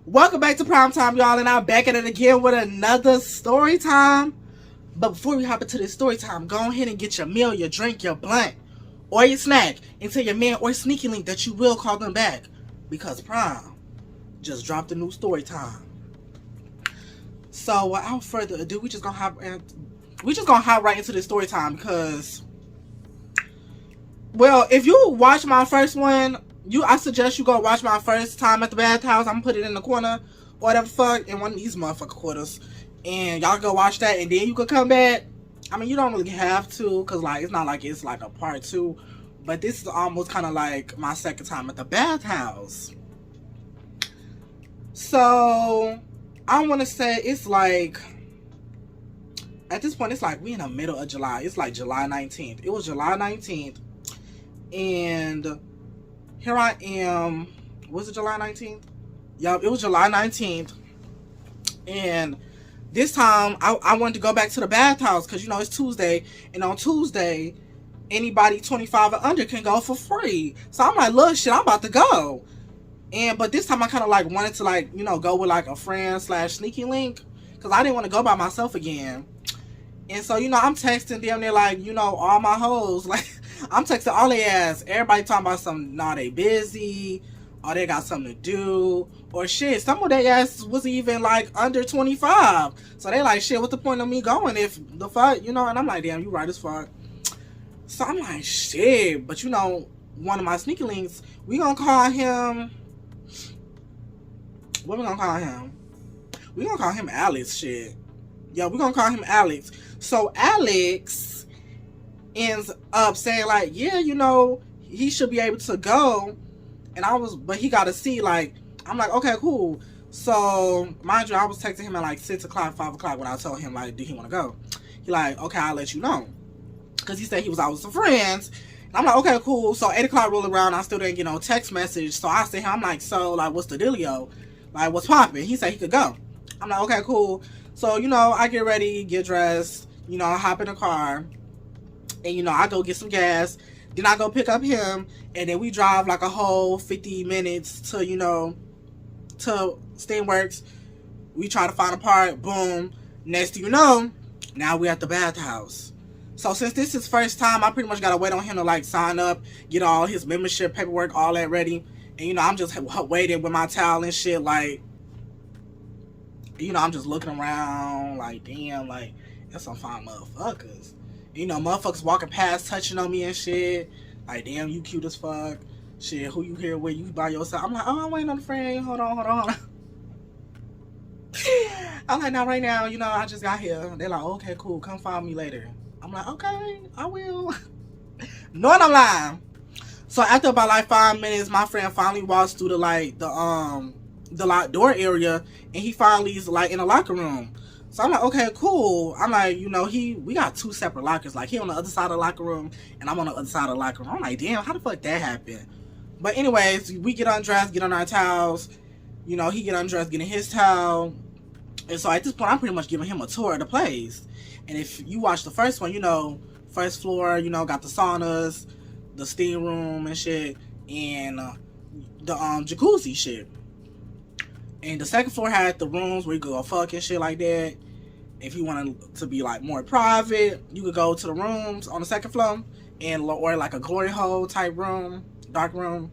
Welcome back to Prime Time, y'all, and I'm back at it again with another story time. But before we hop into this story time, go ahead and get your meal, your drink, your blunt, or your snack, and tell your man or sneaky link that you will call them back, because Prime just dropped a new story time. So without further ado, we just gonna hop right into this story time because, well, if you watch my first one, I suggest you go watch my first time at the Bathhouse. I'm gonna put it in the corner, or whatever the fuck, in one of these motherfucker quarters, and y'all go watch that, and then you could come back. I mean, you don't really have to, cause like it's not like it's like a part 2, but this is almost kind of like my second time at the Bathhouse. So I want to say it's like, at this point, it's like we in the middle of July. It's like July 19th. It was July 19th, and here I am. Was it July 19th? Yeah, it was July 19th. And this time, I wanted to go back to the Bathhouse because, you know, it's Tuesday. And on Tuesday, anybody 25 and under can go for free. So I'm like, look, shit, I'm about to go. But this time I kind of like wanted to, like, you know, go with like a friend / sneaky link, because I didn't want to go by myself again. And so, you know, I'm texting them. They're like, you know, all my hoes. Like, I'm texting all they ass. Everybody talking about something. Nah, they busy. Or they got something to do. Or shit. Some of their ass was even like under 25. So they like, shit, what's the point of me going if the fuck, you know? And I'm like, damn, you right as fuck. So I'm like, shit. But, you know, one of my sneaky links, we gonna call him. What we gonna call him? We gonna call him Alex, shit. Yeah, we gonna call him Alex. So Alex ends up saying like, yeah, you know, he should be able to go. But he got to see, like, I'm like, okay, cool. So mind you, I was texting him at like 6 o'clock, 5 o'clock when I told him like, did he want to go? He like, okay, I'll let you know. Because he said he was out with some friends. And I'm like, okay, cool. So 8 o'clock rolled around, I still didn't get no text message. So I said, I'm like, so like, what's the dealio? Like, what's popping? He said he could go. I'm like, okay, cool. So, you know, I get ready, get dressed, you know, I hop in the car, and, you know, I go get some gas. Then I go pick up him, and then we drive like a whole 50 minutes to, you know, to Steamworks. We try to find a part, boom. Next thing you know, now we're at the Bathhouse. So since this is first time, I pretty much got to wait on him to like sign up, get all his membership paperwork, all that ready. And, you know, I'm just waiting with my towel and shit, like, you know, I'm just looking around, like, damn, like, that's some fine motherfuckers. You know, motherfuckers walking past, touching on me and shit. Like, damn, you cute as fuck. Shit, who you here with? You by yourself? I'm like, oh, I'm waiting on a friend. Hold on. I'm like, now, right now, you know, I just got here. They're like, okay, cool. Come find me later. I'm like, okay, I will. Knowing I'm lying. So after about like 5 minutes, my friend finally walks through the locked door area, and he finally is like in the locker room. So I'm like, okay, cool. I'm like, you know, we got 2 separate lockers. Like, he on the other side of the locker room, and I'm on the other side of the locker room. I'm like, damn, how the fuck that happened? But anyways, we get undressed, get on our towels. You know, he get undressed, getting his towel. And so at this point, I'm pretty much giving him a tour of the place. And if you watch the first one, you know, first floor, you know, got the saunas, the steam room and shit, and the jacuzzi shit. And the second floor had the rooms where you could go fuck and shit like that. If you wanted to be like more private, you could go to the rooms on the second floor, or like a glory hole type room, dark room.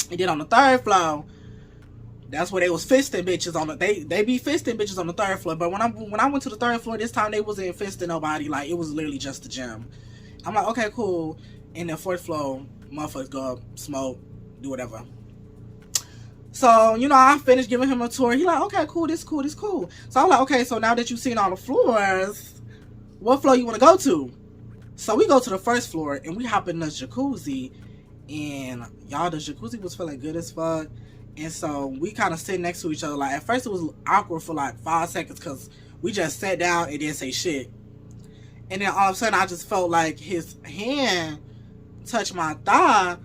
And then on the third floor, that's where they was fisting bitches on the. They be fisting bitches on the third floor. But when I went to the third floor this time, they wasn't fisting nobody. Like, it was literally just the gym. I'm like, okay, cool. And the fourth floor, motherfuckers go up, smoke, do whatever. So, you know, I finished giving him a tour. He like, okay, cool, this cool. So I'm like, okay, so now that you've seen all the floors, what floor you want to go to? So we go to the first floor, and we hop in the jacuzzi. And, y'all, the jacuzzi was feeling good as fuck. And so we kind of sit next to each other. Like, at first it was awkward for like 5 seconds, because we just sat down and didn't say shit. And then all of a sudden, I just felt like his hand touched my thigh.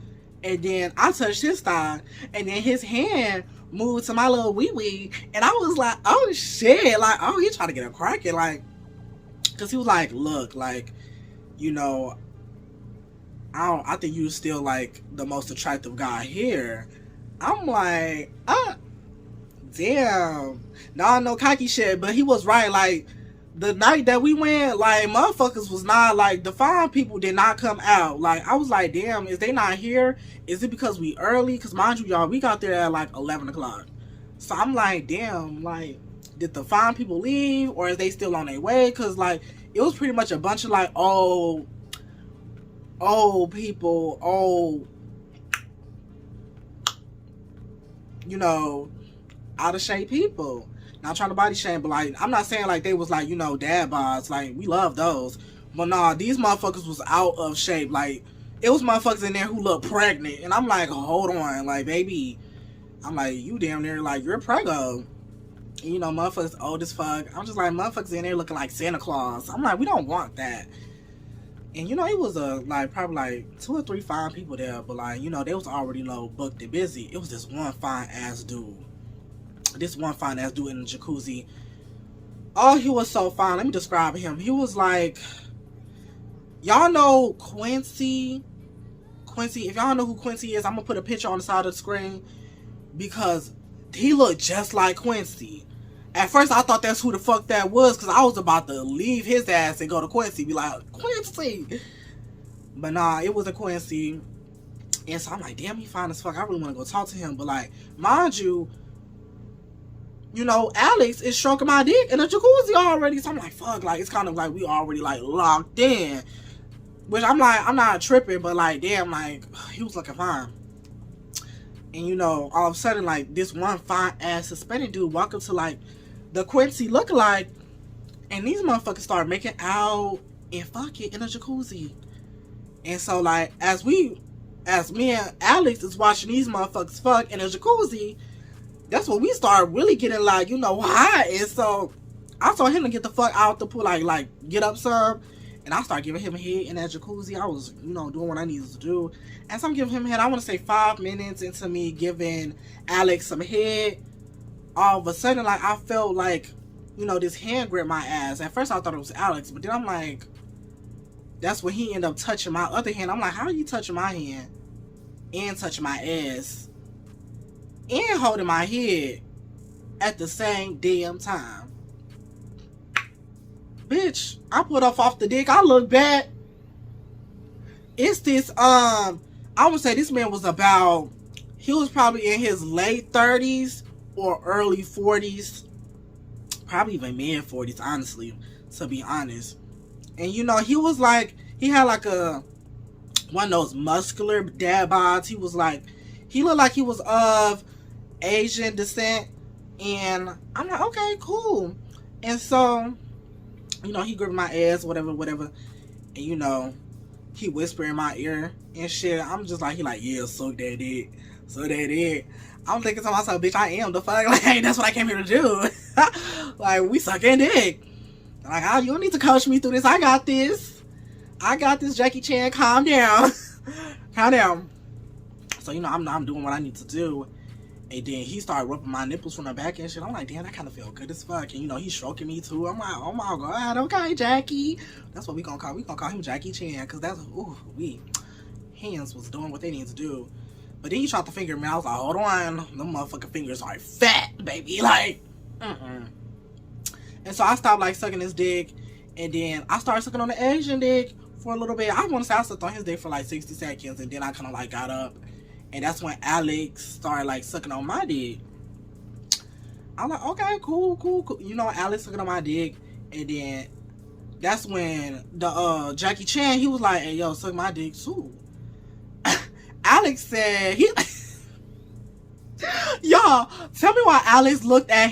And then I touched his thigh, and then his hand moved to my little wee-wee, and I was like, oh shit, like, oh, he trying to get a cracking, like, because he was like, look, like, you know, I think you're still like the most attractive guy here. I'm like, Damn. Nah, no cocky shit, but he was right. Like, the night that we went, like, motherfuckers was not, like, the fine people did not come out. Like, I was like, damn, is they not here? Is it because we early? Because, mind you, y'all, we got there at, like, 11 o'clock. So, I'm like, damn, like, did the fine people leave? Or is they still on their way? Because, like, it was pretty much a bunch of, like, old people, you know, out of shape people. Not trying to body shame, but like, I'm not saying like they was like, you know, dad bods. Like, we love those. But nah, these motherfuckers was out of shape. Like, it was motherfuckers in there who looked pregnant. And I'm like, hold on, like, baby. I'm like, you damn near, like, you're preggo. And, you know, motherfuckers old as fuck. I'm just like, motherfuckers in there looking like Santa Claus. I'm like, we don't want that. And, you know, it was like, probably like 2 or 3 fine people there. But like, you know, they was already, you know, booked and busy. It was this one fine ass dude. This one fine ass dude in the jacuzzi. Oh, he was so fine. Let me describe him. He was like, y'all know Quincy? Quincy, if y'all know who Quincy is, I'm going to put a picture on the side of the screen. Because he looked just like Quincy. At first, I thought that's who the fuck that was. Because I was about to leave his ass and go to Quincy. Be like, Quincy. But nah, it was a Quincy. And so I'm like, damn, he fine as fuck. I really want to go talk to him. But like, mind you, you know, Alex is stroking my dick in a jacuzzi already. So I'm like, fuck, like, it's kind of like we already, like, locked in. Which I'm like, I'm not tripping, but, like, damn, like, he was looking fine. And, you know, all of a sudden, like, this one fine-ass suspended dude walk up to, like, the Quincy lookalike. And these motherfuckers start making out and fuck it in a jacuzzi. And so, like, as me and Alex is watching these motherfuckers fuck in a jacuzzi, that's when we started really getting, like, you know, high. And so I told him to get the fuck out the pool, like get up some. And I started giving him a head in that jacuzzi. I was, you know, doing what I needed to do. As I'm giving him a head, I want to say 5 minutes into me giving Alex some head, all of a sudden, like, I felt like, you know, this hand grip my ass. At first I thought it was Alex, but then I'm like, that's when he ended up touching my other hand. I'm like, how are you touching my hand and touching my ass and holding my head at the same damn time? Bitch, I put off the dick. I look back. It's this, I would say this man was about, he was probably in his late 30s or early 40s. Probably even mid 40s, honestly, to be honest. And, you know, he was like, he had like one of those muscular dad bods. He was like, he looked like he was of Asian descent. And I'm like, okay, cool. And so, you know, he gripped my ass, whatever. And, you know, he whispered in my ear and shit. I'm just like, he like, yeah, suck that dick. Suck that dick. I'm thinking to myself, bitch, I am the fuck. Like, hey, that's what I came here to do. Like, we sucking dick. Like, oh, you don't need to coach me through this. I got this. Jackie Chan. Calm down. Calm down. So, you know, I'm doing what I need to do. And then he started rubbing my nipples from the back and shit. I'm like, damn, that kind of feel good as fuck. And, you know, he's stroking me too. I'm like, oh my God, okay, Jackie. That's what we gonna call. We gonna call him Jackie Chan. Because that's, hands was doing what they need to do. But then he tried to finger me. I was like, hold on. Them motherfucking fingers are fat, baby. Like, And so I stopped, like, sucking his dick. And then I started sucking on the Asian dick for a little bit. I want to say I sucked on his dick for, like, 60 seconds. And then I kind of, like, got up. And that's when Alex started, like, sucking on my dick. I'm like, okay, cool. You know, Alex sucking on my dick. And then that's when the Jackie Chan, he was like, hey, yo, suck my dick too. Alex said, y'all, tell me why Alex looked at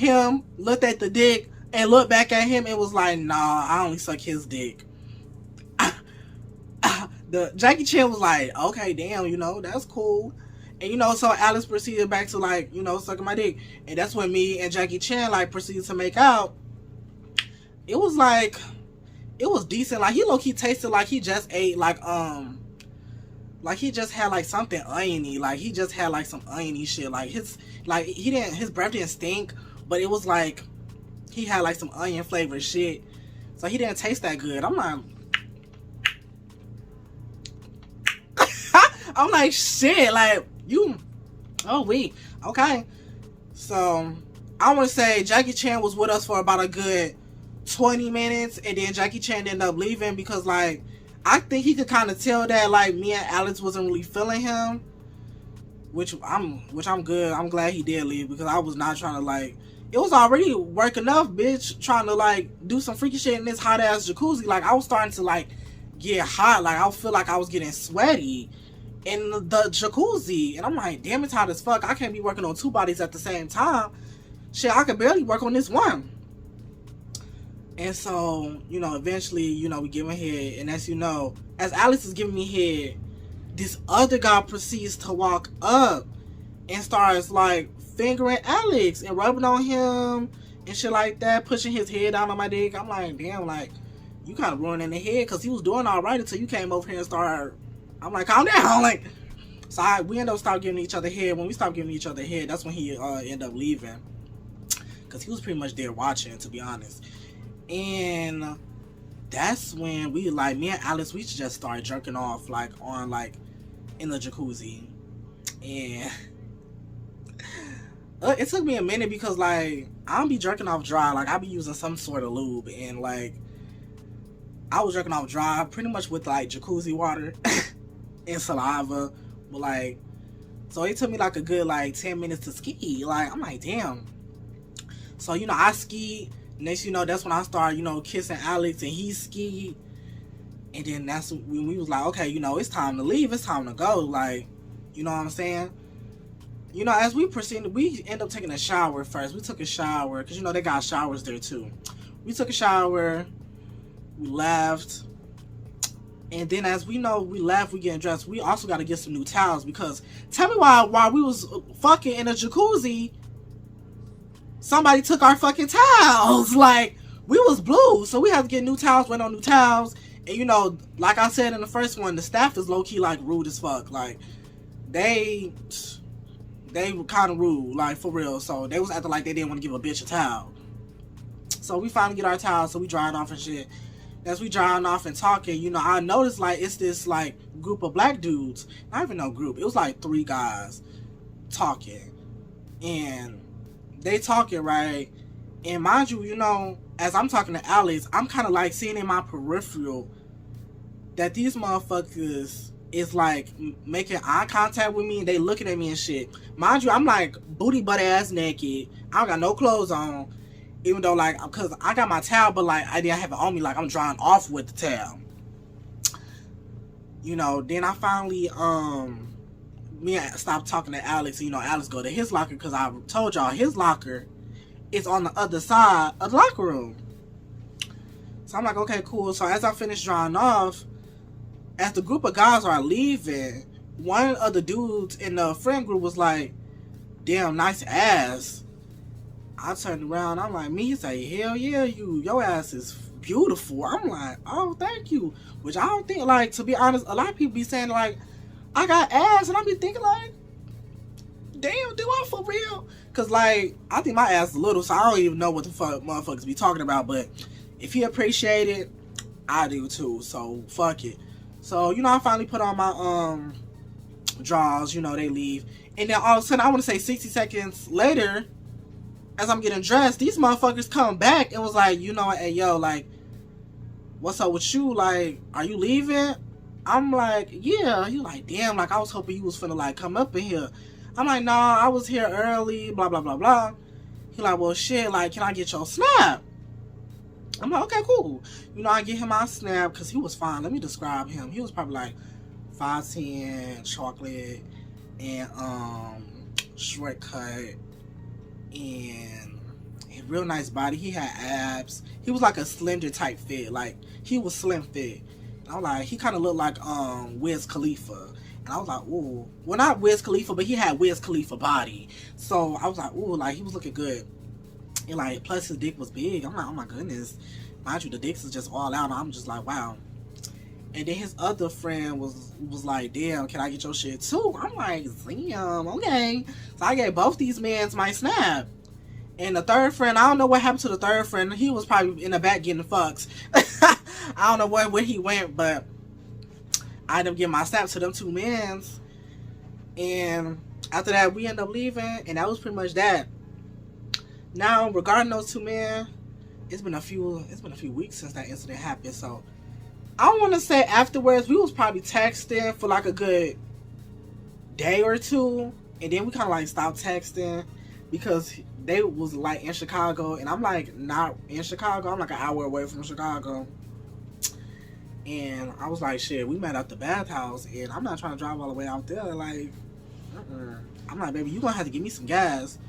the dick, and looked back at him and was like, nah, I only suck his dick. The Jackie Chan was like, okay, damn, you know, that's cool. And, you know, so Alex proceeded back to, like, you know, sucking my dick. And that's when me and Jackie Chan, like, proceeded to make out. It was, like, it was decent. Like, he low-key tasted like he just ate, like he just had, like, something oniony. Like, he just had, like, some oniony shit. Like, his breath didn't stink, but it was, like, he had, like, some onion flavored shit. So he didn't taste that good. I'm like, shit, like, okay. So, I want to say Jackie Chan was with us for about a good 20 minutes, and then Jackie Chan ended up leaving because, like, I think he could kind of tell that, like, me and Alex wasn't really feeling him, which I'm good. I'm glad he did leave because I was not trying to, like, it was already work enough, bitch, trying to, like, do some freaky shit in this hot ass jacuzzi. Like, I was starting to, like, get hot. Like, I feel like I was getting sweaty in the jacuzzi, and I'm like, damn, it's hot as fuck. I can't be working on two bodies at the same time. Shit, I could barely work on this one. And so, you know, eventually, you know, we give him head. And as you know, as Alex is giving me head, this other guy proceeds to walk up and starts, like, fingering Alex and rubbing on him and shit like that, pushing his head down on my dick. I'm like, damn, like, you kind of ruining the head, because he was doing all right until you came over here and started. I'm like, calm down. Like, so we end up start giving each other head. When we stopped giving each other head, that's when he ended up leaving. Because he was pretty much there watching, to be honest. And that's when we, like, me and Alex, we just started jerking off, like, on, like, in the jacuzzi. And it took me a minute because, like, I don't be jerking off dry. Like, I be using some sort of lube. And, like, I was jerking off dry pretty much with, like, jacuzzi water and saliva. But, like, so it took me, like, a good, like, 10 minutes to ski. Like, I'm like, damn. So, you know, I skied. Next, you know, that's when I started, you know, kissing Alex, and he skied. And then that's when we was like, okay, you know, it's time to leave. It's time to go. Like, you know what I'm saying? You know, as we proceeded, we ended up taking a shower first. We took a shower, because, you know, they got showers there, too. We took a shower. We left. And then as we know, we left, we getting dressed. We also got to get some new towels, because tell me why while we was fucking in a jacuzzi, somebody took our fucking towels. Like, we was blue, so we had to get new towels, went on new towels. And, you know, like I said in the first one, the staff is low-key, like, rude as fuck. Like, they were kind of rude, like, for real. So they was acting like they didn't want to give a bitch a towel. So we finally get our towels, so we drying off and shit. As we drying off and talking, you know, I noticed, like, it's this, like, group of black dudes. Not even no group. It was, like, 3 guys talking. And they talking, right? And mind you, you know, as I'm talking to Alex, I'm kind of, like, seeing in my peripheral that these motherfuckers is, like, making eye contact with me, and they looking at me and shit. Mind you, I'm, like, booty butt ass naked. I don't got no clothes on. Even though, like, because I got my towel, but, like, I didn't have it on me. Like, I'm drying off with the towel. You know, then I finally, I stopped talking to Alex. You know, Alex go to his locker, because I told y'all his locker is on the other side of the locker room. So I'm like, okay, cool. So as I finish drying off, as the group of guys are leaving, one of the dudes in the friend group was like, damn, nice ass. I turned around, I'm like, me? He say, hell yeah, your ass is beautiful. I'm like, oh, thank you. Which I don't think, like, to be honest, a lot of people be saying, like, I got ass, and I be thinking, like, damn, do I for real? Because, like, I think my ass is little, so I don't even know what the fuck motherfuckers be talking about. But if he appreciate it, I do too. So, fuck it. So, you know, I finally put on my drawers. You know, they leave. And then all of a sudden, I want to say 60 seconds later, as I'm getting dressed, these motherfuckers come back and was like, you know, hey, yo, like, what's up with you? Like, are you leaving? I'm like, yeah. He like, damn, like, I was hoping you was finna, like, come up in here. I'm like, nah, I was here early, blah, blah, blah, blah. He like, well, shit, like, can I get your snap? I'm like, okay, cool. You know, I get him my snap, because he was fine. Let me describe him. He was probably, like, 5'10", chocolate, and, short cut, and a real nice body. He had abs. He was like a slender type fit. Like, he was slim fit. And I was like, he kind of looked like Wiz Khalifa. And I was like, ooh. Well, not Wiz Khalifa, but he had Wiz Khalifa body. So I was like, ooh, like, he was looking good. And, like, plus his dick was big. I'm like, oh my goodness. Mind you, the dicks is just all out. I'm just like, wow. And then his other friend was like, damn, can I get your shit too? I'm like, damn, okay. So I gave both these men my snap. And the third friend, I don't know what happened to the third friend. He was probably in the back getting fucks. I don't know where he went, but I ended up giving my snap to them 2 men. And after that, we ended up leaving, and that was pretty much that. Now, regarding those two men, it's been a few weeks since that incident happened. So I want to say afterwards we was probably texting for like a good day or two, and then we kind of like stopped texting because they was like in Chicago, and I'm like not in Chicago. I'm like an hour away from Chicago, and I was like, shit, we met at the Bathhouse, and I'm not trying to drive all the way out there. Like, I'm like, baby, you gonna have to give me some gas.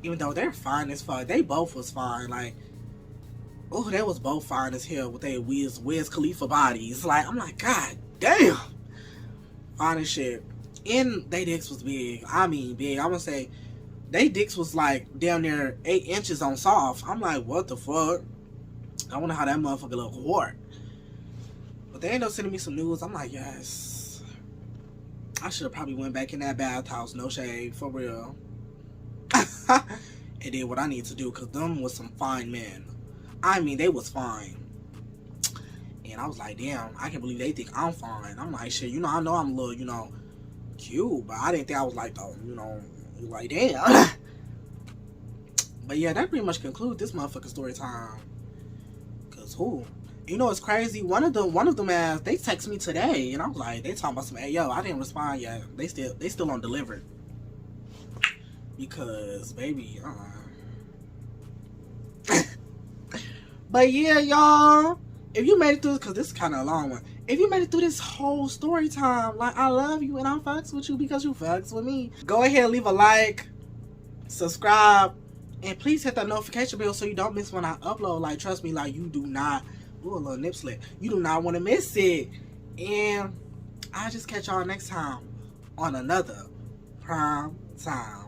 Even though they're fine as fuck, they both was fine. Like, oh, they was both fine as hell with their Wiz Khalifa bodies. Like, I'm like, god damn, fine as shit. And they dicks was big. I mean, big. I'm gonna say they dicks was like down there 8 inches on soft. I'm like, what the fuck? I wonder how that motherfucker look hard. But they ended up sending me some news. I'm like, yes, I should have probably went back in that Bathhouse. No shade, for real. And did what I need to do, because them was some fine men. I mean, they was fine. And I was like, damn, I can't believe they think I'm fine. I'm like, shit, I know I'm a little, cute, but I didn't think I was like, like, damn. But yeah, that pretty much concludes this motherfucking story time. Cause who? It's crazy. One of them ass, they text me today, and I was like, they talking about some, hey, yo, I didn't respond yet. They still on delivered. Because, baby, But yeah, y'all, if you made it through, because this is kind of a long one, if you made it through this whole story time, like, I love you and I fucks with you because you fucks with me. Go ahead and leave a like, subscribe, and please hit that notification bell so you don't miss when I upload. Like, trust me, like, you do not, ooh, a little nip slip, you do not want to miss it. And I'll just catch y'all next time on another Prime Time.